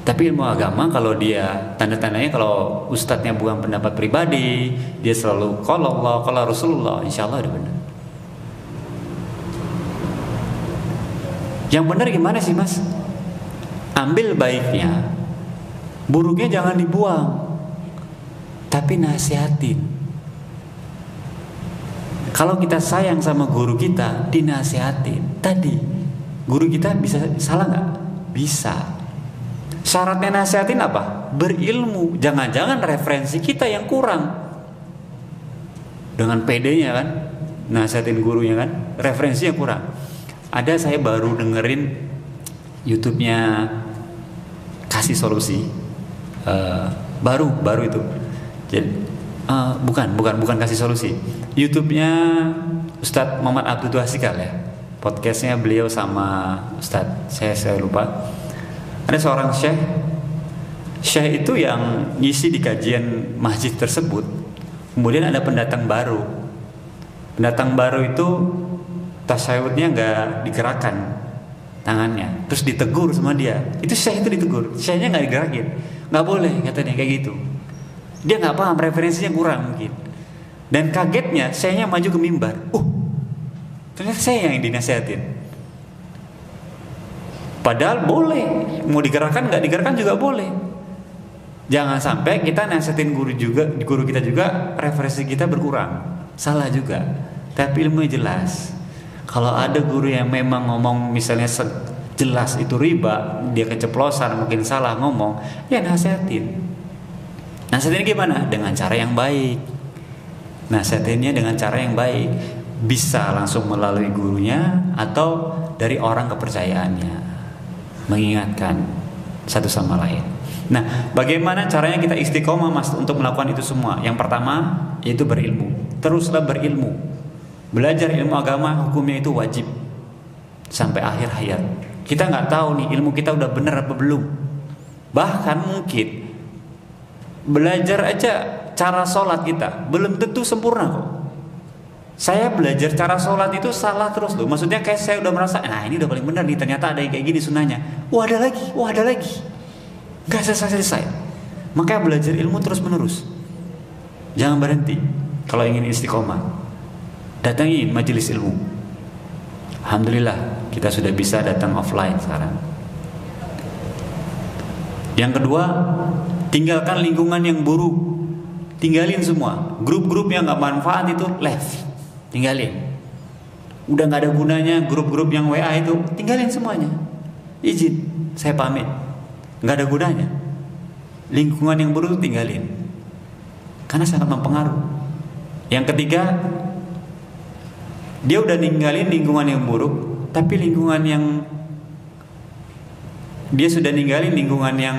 Tapi ilmu agama kalau dia tanda-tandanya kalau ustadznya bukan pendapat pribadi, dia selalu qala Allah, qala Rasulullah, insya Allah udah benar. Yang benar gimana sih mas? Ambil baiknya, buruknya jangan dibuang, tapi nasihatin. Kalau kita sayang sama guru kita, dinasihatin. Tadi guru kita bisa salah nggak? Bisa. Syaratnya nasihatin apa? Berilmu. Jangan-jangan referensi kita yang kurang. Dengan PD-nya kan, nasihatin gurunya kan, referensinya kurang. Ada saya baru dengerin YouTube-nya Kasih Solusi, baru itu. Jadi bukan Kasih Solusi. YouTube-nya Ustadz Muhammad Abdul Wasikal ya. Podcastnya beliau sama Ustadz, saya lupa. Ada seorang syekh itu yang ngisi di kajian masjid tersebut. Kemudian ada pendatang baru. Pendatang baru itu tasyahudnya nggak digerakkan tangannya, terus ditegur sama dia. Itu syekh itu ditegur, syekhnya nggak digerakin, nggak boleh katanya kayak gitu. Dia nggak paham, referensinya kurang mungkin. Dan kagetnya syekhnya maju ke mimbar. Ternyata saya yang dinasihatin. Padahal boleh, mau digerakkan nggak digerakkan juga boleh. Jangan sampai kita nasihatin guru kita juga referensi kita berkurang, salah juga. Tapi ilmunya jelas. Kalau ada guru yang memang ngomong misalnya jelas itu riba, dia keceplosan mungkin salah ngomong, ya nasihatin. Nasihatin gimana? Dengan cara yang baik. Nasihatinnya dengan cara yang baik. Bisa langsung melalui gurunya atau dari orang kepercayaannya. Mengingatkan satu sama lain. Nah, bagaimana caranya kita istiqomah mas untuk melakukan itu semua? Yang pertama yaitu berilmu. Teruslah berilmu. Belajar ilmu agama hukumnya itu wajib sampai akhir hayat. Kita nggak tahu nih ilmu kita udah benar apa belum. Bahkan mungkin belajar aja cara sholat kita belum tentu sempurna kok. Saya belajar cara sholat itu salah terus loh. Maksudnya kayak saya udah merasa, nah ini udah paling benar nih. Ternyata ada yang kayak gini sunnahnya. Wah ada lagi. Gak selesai. Makanya belajar ilmu terus menerus. Jangan berhenti. Kalau ingin istiqomah, datangin majelis ilmu. Alhamdulillah kita sudah bisa datang offline sekarang. Yang kedua, tinggalkan lingkungan yang buruk. Tinggalin semua. Grup-grup yang gak manfaat itu left. Tinggalin. Udah gak ada gunanya grup-grup yang WA itu, tinggalin semuanya. Izin, saya pamit. Gak ada gunanya. Lingkungan yang buruk tinggalin, karena sangat mempengaruhi. Yang ketiga, dia udah ninggalin lingkungan yang buruk, tapi lingkungan yang dia sudah ninggalin lingkungan yang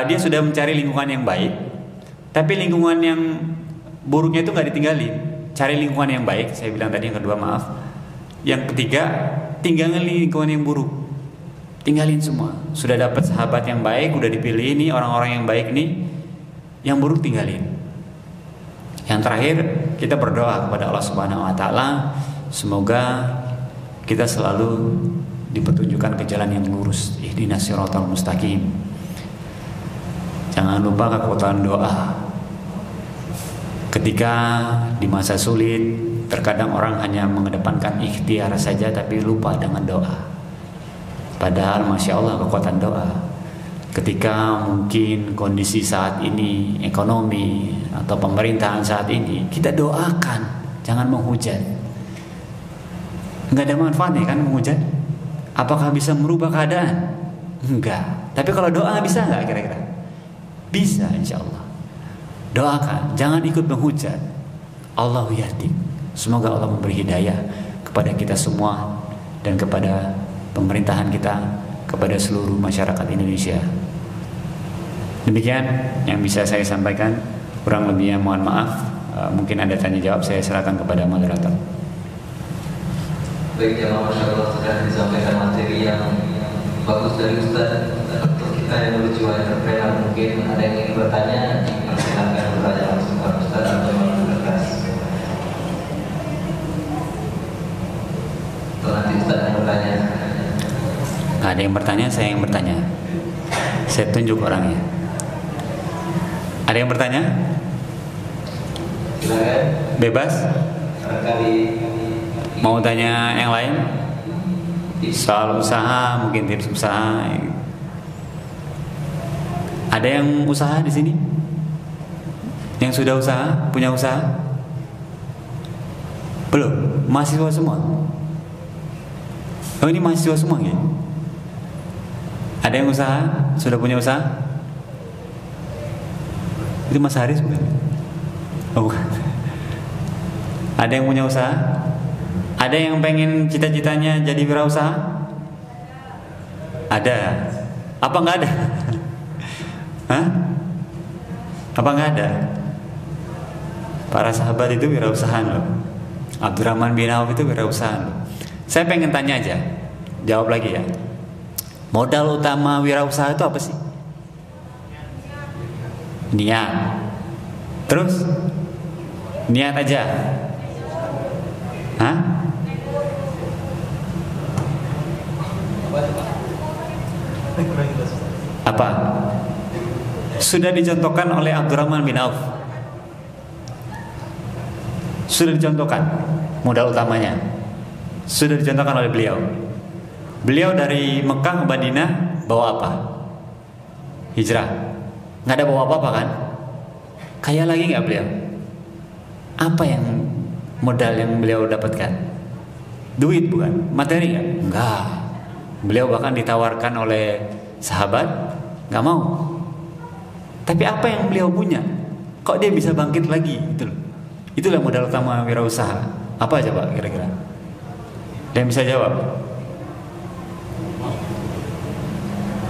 dia sudah mencari lingkungan yang baik, tapi lingkungan yang buruknya itu gak ditinggalin. cari lingkungan yang baik. Saya bilang tadi yang kedua, maaf. Yang ketiga, tinggalin lingkungan yang buruk. Tinggalin semua. Sudah dapat sahabat yang baik, udah dipilih ini orang-orang yang baik nih, yang buruk tinggalin. Yang terakhir, kita berdoa kepada Allah Subhanahu wa taala, semoga kita selalu dipertunjukkan ke jalan yang lurus. Ihdinas siratal mustaqim. Jangan lupa kekuatan doa. Ketika di masa sulit, terkadang orang hanya mengedepankan ikhtiar saja tapi lupa dengan doa. Padahal Masya Allah kekuatan doa. Ketika mungkin kondisi saat ini, ekonomi atau pemerintahan saat ini, kita doakan, jangan menghujat. Enggak ada manfaatnya kan menghujat? Apakah bisa merubah keadaan? Enggak. Tapi kalau doa bisa enggak kira-kira? Bisa insya Allah. Doakan, jangan ikut menghujat. Allahu yahdi. Semoga Allah memberi hidayah kepada kita semua dan kepada pemerintahan kita, kepada seluruh masyarakat Indonesia. Demikian yang bisa saya sampaikan. Kurang lebihnya mohon maaf. Mungkin ada tanya jawab, saya serahkan kepada moderator. Baik, ya Masya Allah sudah disampaikan materi yang bagus dari Ustaz. Untuk kita yang berjuang entrepreneur, mungkin ada yang ingin bertanya, silakan bertanya langsung kepada Ustaz atau berkas. Atau nanti Ustaz yang bertanya. Nggak ada yang bertanya, saya yang bertanya. Saya tunjuk orangnya. Ada yang bertanya? Silakan. Bebas. Barangkali Mau tanya yang lain? Soal usaha, mungkin tips usaha. Ada yang usaha di sini? Yang sudah usaha, punya usaha? Belum, mahasiswa semua. Oh ini mahasiswa semua ya? Ada yang usaha? Sudah punya usaha? Itu Mas Haris bukan? Oh bukan. Ada yang punya usaha? Ada yang pengen cita-citanya jadi wirausaha? Ada. Apa nggak ada? Hah? Apa nggak ada? Para sahabat itu wirausahaan loh. Abdurrahman bin Auf itu wirausahaan loh. Saya pengen tanya aja. Jawab lagi ya. Modal utama wirausaha itu apa sih? Niat. Terus? Niat aja. Hah? Apa? Sudah dicontohkan oleh Abdurrahman bin Auf. Sudah dicontohkan modal utamanya. Sudah dicontohkan oleh beliau. Beliau dari Mekah ke Madinah bawa apa? Hijrah. Nggak ada bawa apa-apa kan? Kaya lagi nggak beliau? Apa yang modal yang beliau dapatkan? Duit bukan? Materi nggak? Enggak. Beliau bahkan ditawarkan oleh sahabat, nggak mau. Tapi apa yang beliau punya? Kok dia bisa bangkit lagi? Itu loh. Itulah modal utama wirausaha. Apa coba kira-kira? Ada yang bisa jawab?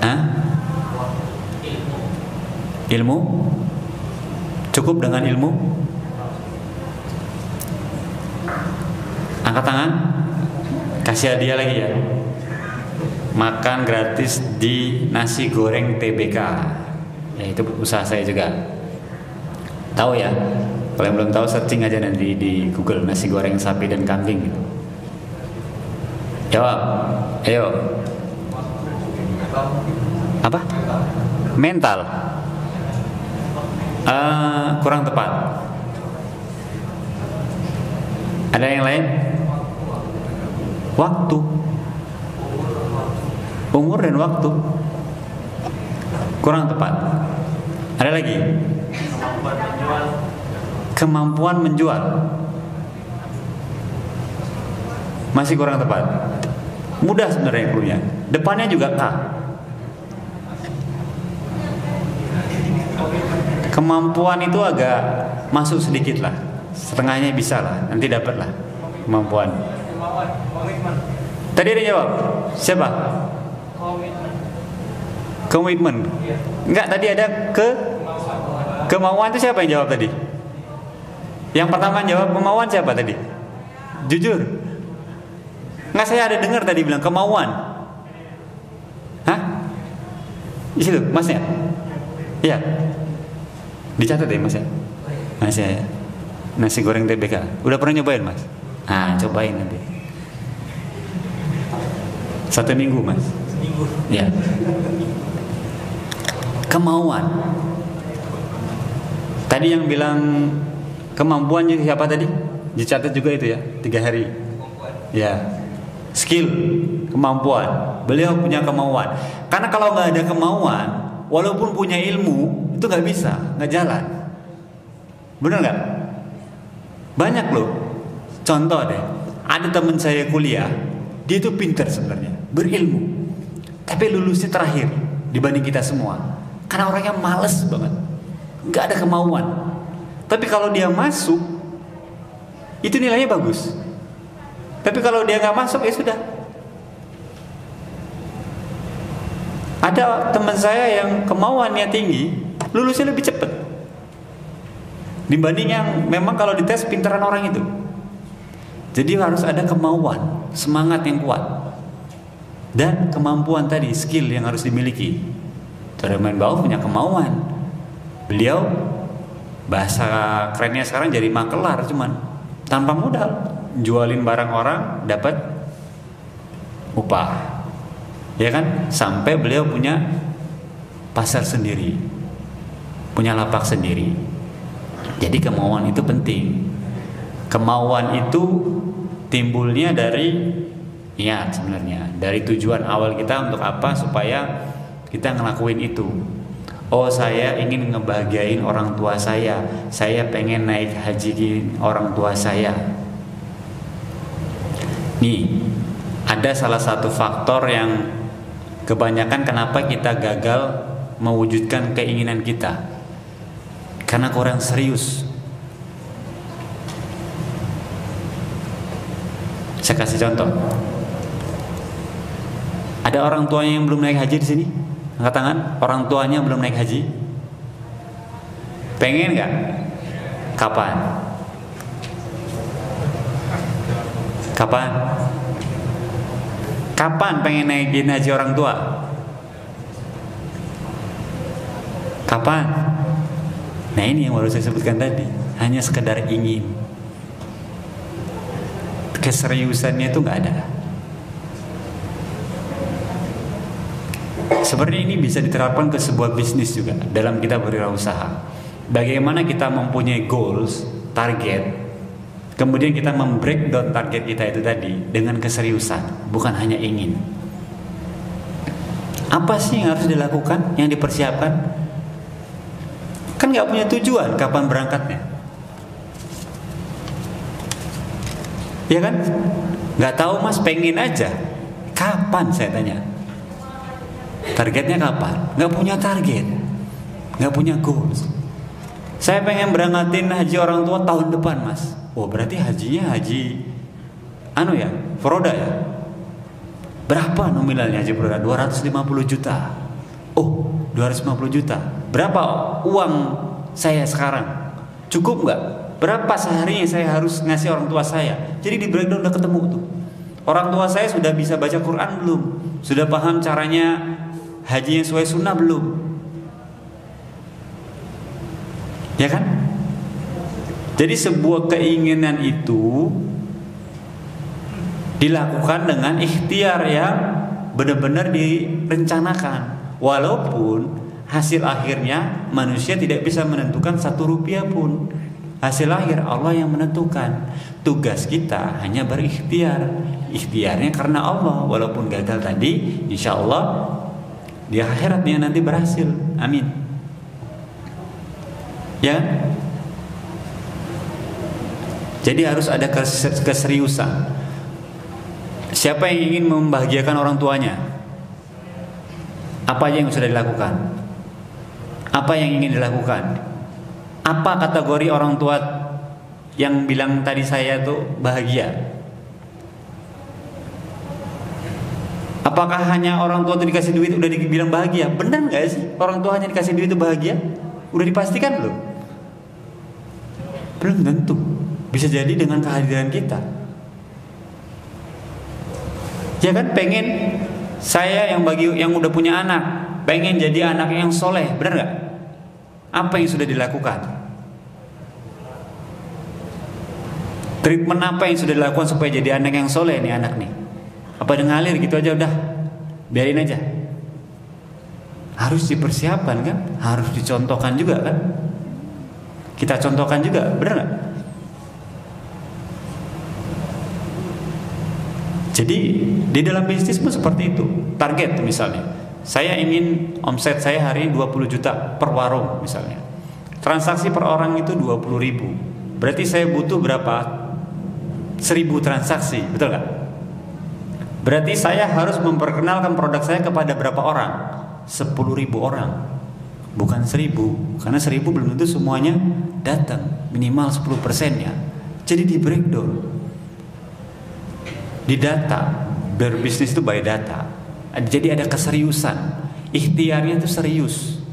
Hah? Ilmu? Cukup dengan ilmu? Angkat tangan. Kasih hadiah lagi ya. Makan gratis di nasi goreng TBK. Ya itu usaha saya juga. Tahu ya? Kalau yang belum tahu searching aja nanti di Google nasi goreng sapi dan kambing gitu. Jawab. Ayo. Apa? Mental. Kurang tepat. Ada yang lain? Waktu. Umur dan waktu. Kurang tepat. Ada lagi? Kemampuan menjual. Masih kurang tepat. Mudah sebenarnya cluenya. Depannya juga K. Kemampuan itu agak masuk sedikit lah. Setengahnya bisa lah. Nanti dapat lah kemampuan. Tadi ada jawab. Siapa? Komitmen. Enggak, tadi ada kemauan itu siapa yang jawab tadi? Yang pertama jawab kemauan siapa tadi? Jujur. Nggak, saya ada dengar tadi bilang kemauan. Hah? Di situ, Masnya? Iya. Dicatat ya, Mas ya? Mas ya. Nasi goreng TBK. Udah pernah nyobain, Mas? Nah, cobain nanti. 1 minggu, Mas. Seminggu. Ya. Kemauan. Tadi yang bilang kemampuan siapa tadi? Dicatat juga itu ya, 3 hari. Ya. Skill, kemampuan. Beliau punya kemauan. Karena kalau nggak ada kemauan, walaupun punya ilmu, itu nggak bisa, nggak jalan. Bener nggak? Banyak loh. Contoh deh, ada teman saya kuliah, dia itu pintar sebenarnya, berilmu, tapi lulusnya terakhir dibanding kita semua. Karena orangnya males banget, nggak ada kemauan. Tapi kalau dia masuk, itu nilainya bagus. Tapi kalau dia nggak masuk, ya sudah. Ada teman saya yang kemauannya tinggi, lulusnya lebih cepat dibanding yang memang kalau dites pintaran orang itu. Jadi harus ada kemauan, semangat yang kuat, dan kemampuan tadi, skill yang harus dimiliki. Termain Bau punya kemauan. Beliau bahasa kerennya sekarang jadi makelar, cuman tanpa modal, jualin barang orang dapat upah, ya kan? Sampai beliau punya pasar sendiri, punya lapak sendiri. Jadi kemauan itu penting. Kemauan itu timbulnya dari niat sebenarnya, dari tujuan awal kita untuk apa, supaya kita ngelakuin itu. Oh, saya ingin ngebahagiain orang tua saya pengen naik haji orang tua saya. Nih, ada salah satu faktor yang kebanyakan kenapa kita gagal mewujudkan keinginan kita, karena kurang serius. Saya kasih contoh. Ada orang tuanya yang belum naik haji di sini? Angkat tangan. Orang tuanya belum naik haji. Pengen nggak? Kapan? Kapan? Kapan pengen naikin haji orang tua? Kapan? Nah, ini yang baru saya sebutkan tadi. Hanya sekedar ingin. Keseriusannya itu nggak ada. Sebenarnya ini bisa diterapkan ke sebuah bisnis juga dalam kita berwirausaha. Bagaimana kita mempunyai goals, target, kemudian kita membreakdown target kita itu tadi dengan keseriusan, bukan hanya ingin. Apa sih yang harus dilakukan, yang dipersiapkan? Kan nggak punya tujuan kapan berangkatnya, ya kan? Nggak tahu, Mas, pengen aja. Kapan, saya tanya? Targetnya kapan? Nggak punya target, nggak punya goals. Saya pengen berangkatin haji orang tua tahun depan, Mas. Oh, berarti hajinya haji Furoda ya? Berapa nominalnya haji Furoda? 250 juta. Oh, 250 juta. Berapa uang saya sekarang? Cukup nggak? Berapa seharinya saya harus ngasih orang tua saya? Jadi di breakdown udah ketemu tuh. Orang tua saya sudah bisa baca Quran belum? Sudah paham caranya haji yang sesuai sunnah belum? Ya kan? Jadi sebuah keinginan itu dilakukan dengan ikhtiar yang benar-benar direncanakan. Walaupun hasil akhirnya manusia tidak bisa menentukan 1 rupiah pun. Hasil akhir Allah yang menentukan. Tugas kita hanya berikhtiar. Ikhtiarnya karena Allah. Walaupun gagal tadi, insya Allah di akhiratnya nanti berhasil. Amin. Ya. Jadi harus ada keseriusan. Siapa yang ingin membahagiakan orang tuanya? Apa aja yang sudah dilakukan? Apa yang ingin dilakukan? Apa kategori orang tua yang bilang tadi saya tuh bahagia? Apakah hanya orang tua itu dikasih duit udah dibilang bahagia? Benar nggak sih orang tua hanya dikasih duit itu bahagia? Udah dipastikan belum? Belum tentu. Bisa jadi dengan kehadiran kita. Ya kan, pengen saya yang udah punya anak, pengen jadi anak yang soleh, benar nggak? Apa yang sudah dilakukan? Treatment apa yang sudah dilakukan supaya jadi anak yang soleh nih anak nih? Apa dengan ngalir gitu aja udah, biarin aja? Harus dipersiapkan kan? Harus dicontohkan juga kan? Kita contohkan juga, benar nggak? Jadi di dalam bisnis pun seperti itu. Target misalnya, saya ingin omset saya hari ini 20 juta per warung misalnya. Transaksi per orang itu 20.000. Berarti saya butuh berapa? 1.000 transaksi, betul nggak? Berarti saya harus memperkenalkan produk saya kepada berapa orang? 10.000 orang, bukan 1.000. Karena 1.000 belum tentu semuanya datang, minimal 10%-nya. Jadi di breakdown, di data. Berbisnis itu by data. Jadi ada keseriusan, ikhtiarnya itu serius,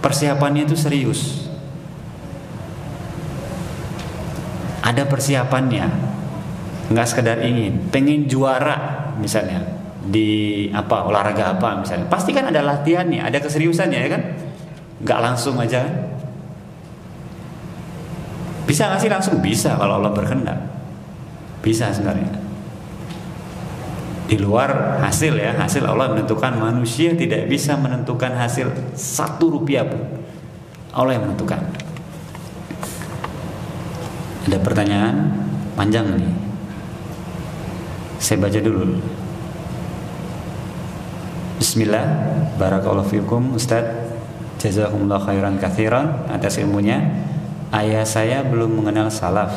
persiapannya itu serius. Ada persiapannya, nggak sekedar pengen juara misalnya di olahraga apa misalnya, pasti kan ada latihannya, ada keseriusannya ya kan, nggak langsung aja kan. Bisa nggak sih langsung? Bisa kalau Allah berkehendak, bisa sebenarnya. Di luar hasil ya, hasil Allah menentukan, manusia tidak bisa menentukan hasil 1 rupiah pun, Allah yang menentukan. Ada pertanyaan panjang nih, saya baca dulu. Bismillah, barakallahu fikum Ustadz, jazakumullah khairan katsiran atas ilmunya. Ayah saya belum mengenal salaf,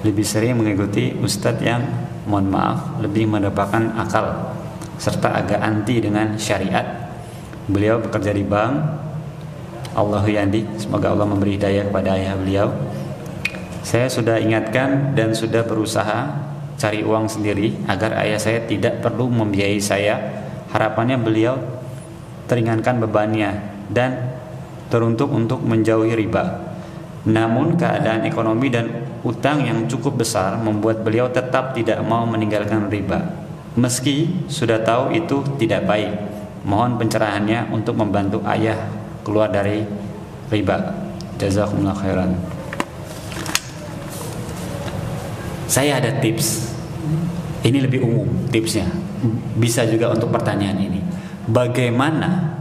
lebih sering mengikuti Ustadz yang mohon maaf lebih mendapatkan akal serta agak anti dengan syariat. Beliau bekerja di bank. Allahu yandi, semoga Allah memberi hidayah kepada ayah beliau. Saya sudah ingatkan dan sudah berusaha cari uang sendiri agar ayah saya tidak perlu membiayai saya. Harapannya beliau teringankan bebannya dan teruntuk untuk menjauhi riba. Namun keadaan ekonomi dan utang yang cukup besar membuat beliau tetap tidak mau meninggalkan riba, meski sudah tahu itu tidak baik. Mohon pencerahannya untuk membantu ayah keluar dari riba. Jazakumullah khairan. Saya ada tips. Ini lebih umum tipsnya. Bisa juga untuk pertanyaan ini. Bagaimana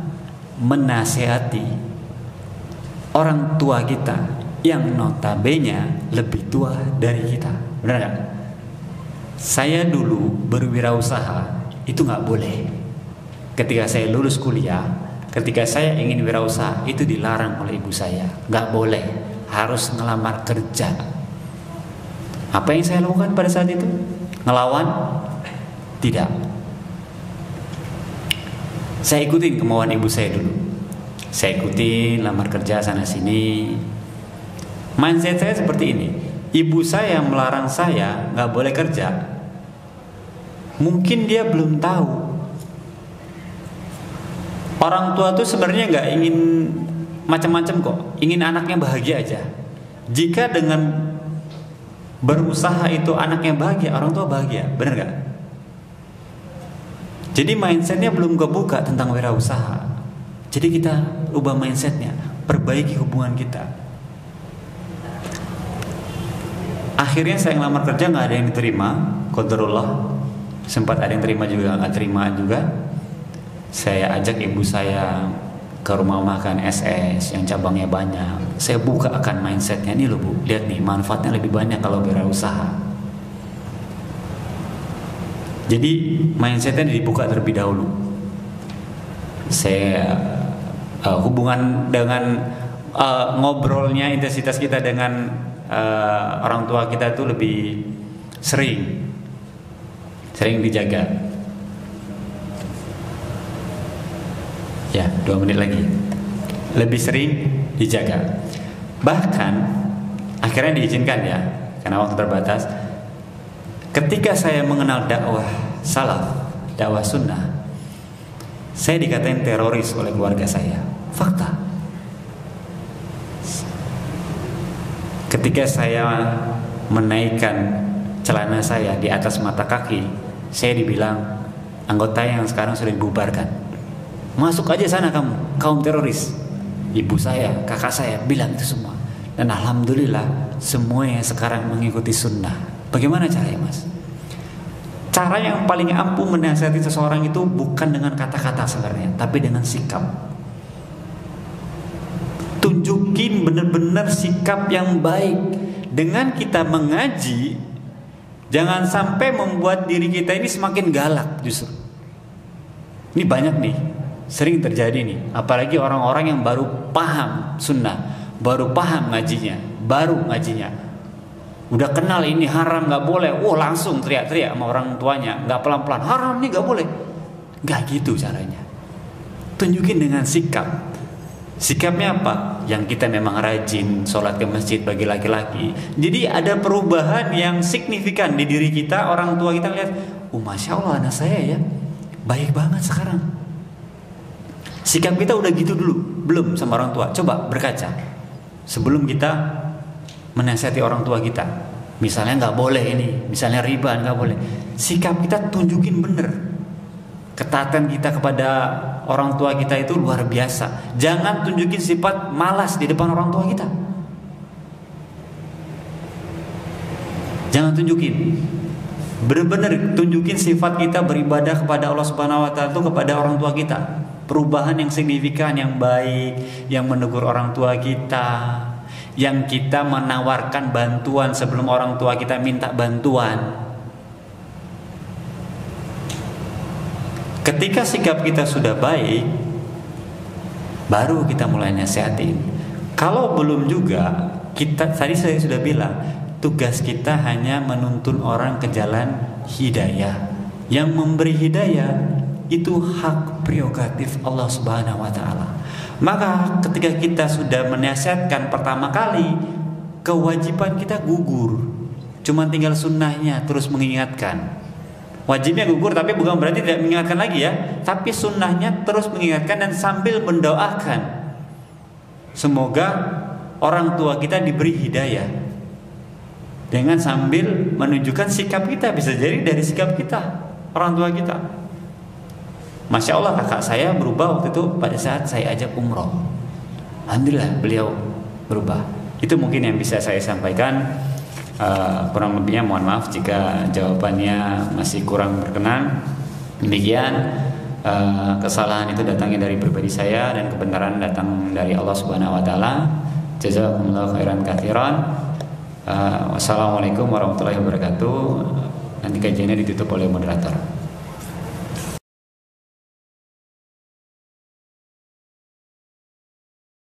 menasihati orang tua kita yang notabene lebih tua dari kita, benar nggak? Saya dulu berwirausaha itu nggak boleh. Ketika saya lulus kuliah, ketika saya ingin wirausaha itu dilarang oleh ibu saya, nggak boleh, harus ngelamar kerja. Apa yang saya lakukan pada saat itu? Ngelawan? Tidak. Saya ikutin kemauan ibu saya dulu. Saya ikutin lamar kerja sana sini. Mindset saya seperti ini. Ibu saya melarang saya nggak boleh kerja. Mungkin dia belum tahu. Orang tua tuh sebenarnya nggak ingin macam-macam kok. Ingin anaknya bahagia aja. Jika dengan berusaha itu anaknya bahagia, orang tua bahagia, benar nggak? Jadi mindsetnya belum kebuka tentang wirausaha. Jadi kita ubah mindsetnya, perbaiki hubungan kita. Akhirnya saya ngelamar kerja nggak ada yang diterima, qadarullah. Sempat ada yang terima juga, nggak terima juga. Saya ajak ibu saya ke rumah makan SS yang cabangnya banyak. Saya buka akan mindsetnya, nih loh bu, lihat nih manfaatnya lebih banyak kalau berwirausaha. Jadi mindsetnya dibuka terlebih dahulu. Saya hubungan dengan ngobrolnya, intensitas kita dengan orang tua kita itu lebih sering dijaga. Ya, 2 menit lagi. Lebih sering dijaga. Bahkan akhirnya diizinkan ya, karena waktu terbatas. Ketika saya mengenal dakwah salaf, dakwah sunnah, saya dikatain teroris oleh keluarga saya. Fakta. ketika saya menaikkan celana saya di atas mata kaki, saya dibilang anggota yang sekarang sudah dibubarkan. Masuk aja sana kamu, kaum teroris. Ibu saya, kakak saya bilang itu semua. Dan alhamdulillah semua yang sekarang mengikuti sunnah. Bagaimana caranya, Mas? Cara yang paling ampuh menasihati seseorang itu bukan dengan kata-kata sebenarnya, tapi dengan sikap. Tunjukin benar-benar sikap yang baik. Dengan kita mengaji, jangan sampai membuat diri kita ini semakin galak justru. Ini banyak nih, sering terjadi nih. Apalagi orang-orang yang baru paham sunnah, baru paham ngajinya, udah kenal ini haram nggak boleh, langsung teriak-teriak sama orang tuanya, nggak pelan-pelan, haram nih nggak boleh. Nggak gitu caranya. Tunjukin dengan sikap. Sikapnya apa? Yang kita memang rajin sholat ke masjid bagi laki-laki. Jadi ada perubahan yang signifikan di diri kita. Orang tua kita lihat, masya Allah anak saya ya baik banget sekarang. Sikap kita udah gitu dulu belum sama orang tua? Coba berkaca sebelum kita menasihati orang tua kita. Misalnya nggak boleh ini, misalnya riba nggak boleh. Sikap kita tunjukin bener. Ketaatan kita kepada orang tua kita itu luar biasa. Jangan tunjukin sifat malas di depan orang tua kita. Jangan tunjukin. Bener-bener tunjukin sifat kita beribadah kepada Allah Subhanahu wa taala itu kepada orang tua kita. Perubahan yang signifikan, yang baik, yang menegur orang tua kita, yang kita menawarkan bantuan sebelum orang tua kita minta bantuan. Ketika sikap kita sudah baik, baru kita mulai nasihatin. Kalau belum juga, tadi saya sudah bilang, tugas kita hanya menuntun orang ke jalan hidayah. Yang memberi hidayah itu hak prerogatif Allah Subhanahu wa taala. Maka ketika kita sudah menasihatkan pertama kali, kewajiban kita gugur. Cuma tinggal sunnahnya terus mengingatkan. Wajibnya gugur tapi bukan berarti tidak mengingatkan lagi ya. Tapi sunnahnya terus mengingatkan dan sambil mendoakan. Semoga orang tua kita diberi hidayah. Dengan sambil menunjukkan sikap kita. Bisa jadi dari sikap kita, orang tua kita. Masya Allah kakak saya berubah waktu itu pada saat saya ajak umroh. Alhamdulillah beliau berubah. Itu mungkin yang bisa saya sampaikan. Kurang lebihnya mohon maaf jika jawabannya masih kurang berkenan. Demikian, kesalahan itu datangnya dari pribadi saya dan kebenaran datang dari Allah Subhanahu wa taala. Jazakumullahu khairan katsiran. Wassalamualaikum warahmatullahi wabarakatuh. Nanti kajiannya ditutup oleh moderator.